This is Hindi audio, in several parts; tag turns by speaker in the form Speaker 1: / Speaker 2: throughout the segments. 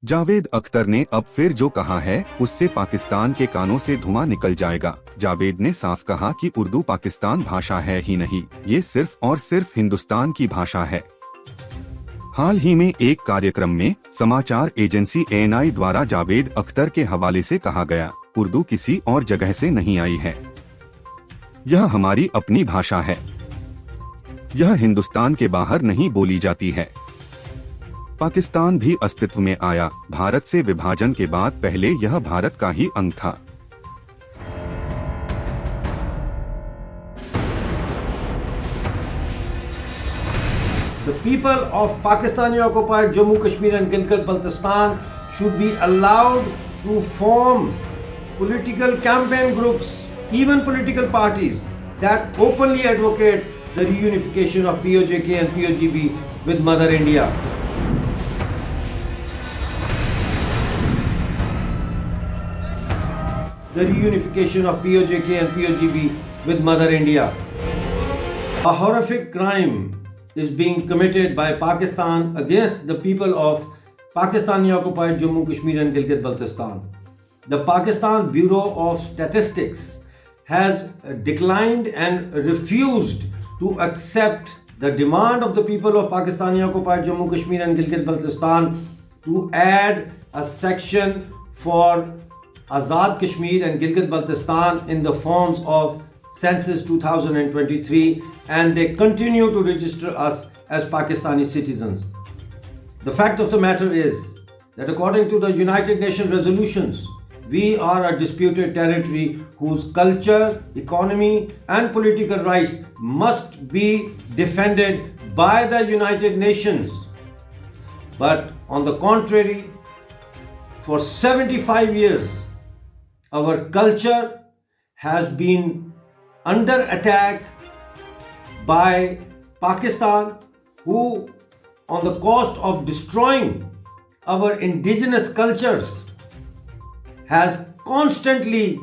Speaker 1: जावेद अख्तर ने अब फिर जो कहा है उससे पाकिस्तान के कानों से धुआं निकल जाएगा। जावेद ने साफ कहा कि उर्दू पाकिस्तान भाषा है ही नहीं, ये सिर्फ और सिर्फ हिंदुस्तान की भाषा है। हाल ही में एक कार्यक्रम में समाचार एजेंसी ANI द्वारा जावेद अख्तर के हवाले से कहा गया, उर्दू किसी और जगह से नहीं आई है, यह हमारी अपनी भाषा है, यह हिंदुस्तान के बाहर नहीं बोली जाती है। पाकिस्तान भी अस्तित्व में आया, भारत से विभाजन के बाद पहले यह भारत का ही अंग था।
Speaker 2: The people of Pakistani occupied Jammu Kashmir and Gilgit-Baltistan should be allowed to form political campaign groups, even political parties that openly advocate the reunification of POJK and POGB with Mother India. The reunification of POJK and POGB with Mother India. A horrific crime is being committed by Pakistan against the people of Pakistani occupied Jammu Kashmir and Gilgit-Baltistan. The Pakistan Bureau of Statistics has declined and refused to accept the demand of the people of Pakistani occupied Jammu Kashmir and Gilgit-Baltistan to add a section for Azad Kashmir and Gilgit-Baltistan in the forms of Census 2023, and they continue to register us as Pakistani citizens. The fact of the matter is that according to the United Nations resolutions, we are a disputed territory whose culture, economy and political rights must be defended by the United Nations. But on the contrary, for 75 years, our culture has been under attack by Pakistan, who, on the cost of destroying our indigenous cultures, has constantly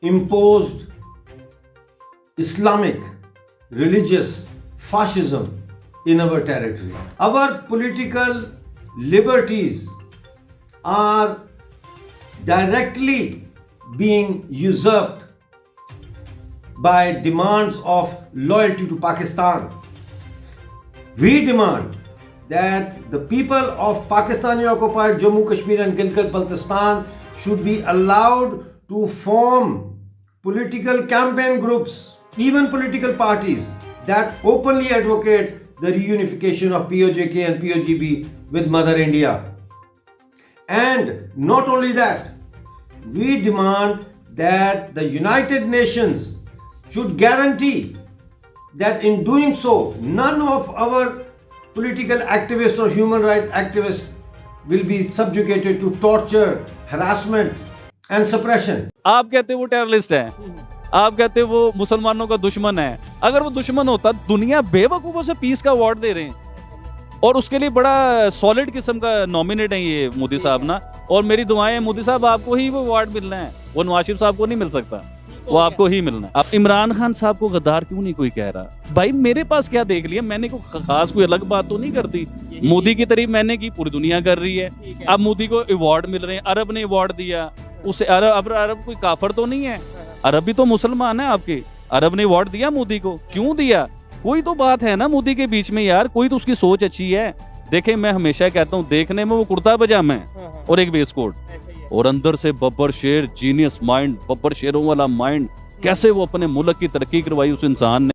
Speaker 2: imposed Islamic religious fascism in our territory. Our political liberties are directly being usurped by demands of loyalty to Pakistan. We demand that the people of Pakistani occupied Jammu Kashmir and Gilgit-Baltistan should be allowed to form political campaign groups, even political parties that openly advocate the reunification of POJK and POGB with Mother India. And not only that, we demand that the United Nations should guarantee that in doing so, none of our political activists or human rights activists will be subjugated to torture, harassment and suppression.
Speaker 3: आप कहते हैं वो टेररिस्ट है, आप कहते हैं वो मुसलमानों का दुश्मन है। अगर वो दुश्मन होता, दुनिया बेवकूफों से पीस का अवार्ड दे रहे हैं और उसके लिए बड़ा सॉलिड किस्म का नॉमिनेट है ये मोदी साहब ना। और मेरी दुआएं मोदी साहब आपको ही वो अवार्ड मिलना है, वो नवाज शरीफ साहब को नहीं मिल सकता, वो आपको ही मिलना है। अब इमरान खान साहब को गद्दार क्यों नहीं कोई कह रहा? भाई मेरे पास क्या देख लिया मैंने, को खास कोई अलग बात तो नहीं करती। मोदी की तारीफ मैंने की, पूरी दुनिया कर रही है। अब मोदी को अवार्ड मिल रहे हैं, अरब ने अवार्ड दिया उसे। अरब कोई काफर तो नहीं है, अरब भी तो मुसलमान है आपके। अरब ने अवार्ड दिया मोदी को, क्यों दिया? कोई तो बात है ना मोदी के बीच में यार, कोई तो उसकी सोच अच्छी है। देखे मैं हमेशा कहता हूँ, देखने में वो कुर्ता पजामा है और एक वेस्ट और अंदर से बब्बर शेर, जीनियस माइंड, बब्बर शेरों वाला माइंड। कैसे वो अपने मुल्क की तरक्की करवाई उस इंसान ने।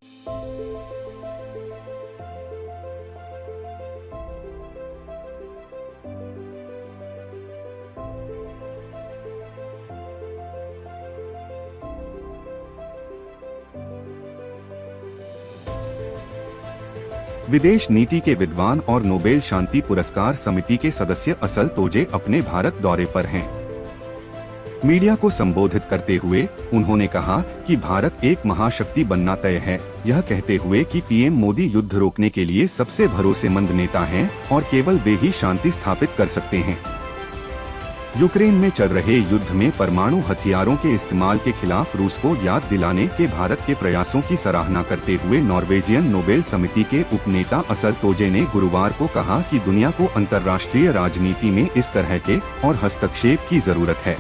Speaker 1: विदेश नीति के विद्वान और नोबेल शांति पुरस्कार समिति के सदस्य असल तोजे अपने भारत दौरे पर हैं। मीडिया को संबोधित करते हुए उन्होंने कहा कि भारत एक महाशक्ति बनना तय है, यह कहते हुए कि पीएम मोदी युद्ध रोकने के लिए सबसे भरोसेमंद नेता हैं और केवल वे ही शांति स्थापित कर सकते हैं। यूक्रेन में चल रहे युद्ध में परमाणु हथियारों के इस्तेमाल के खिलाफ रूस को याद दिलाने के भारत के प्रयासों की सराहना करते हुए नॉर्वेजियन नोबेल समिति के उपनेता असर तोजे ने गुरुवार को कहा कि दुनिया को अंतर्राष्ट्रीय राजनीति में इस तरह के और हस्तक्षेप की जरूरत है।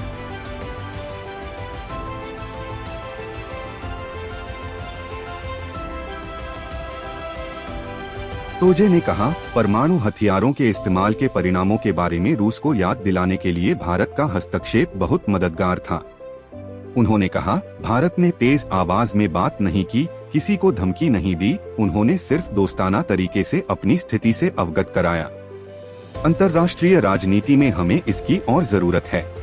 Speaker 1: तोजे ने कहा, परमाणु हथियारों के इस्तेमाल के परिणामों के बारे में रूस को याद दिलाने के लिए भारत का हस्तक्षेप बहुत मददगार था। उन्होंने कहा, भारत ने तेज आवाज में बात नहीं की, किसी को धमकी नहीं दी, उन्होंने सिर्फ दोस्ताना तरीके से अपनी स्थिति से अवगत कराया। अंतर्राष्ट्रीय राजनीति में हमें इसकी और जरूरत है।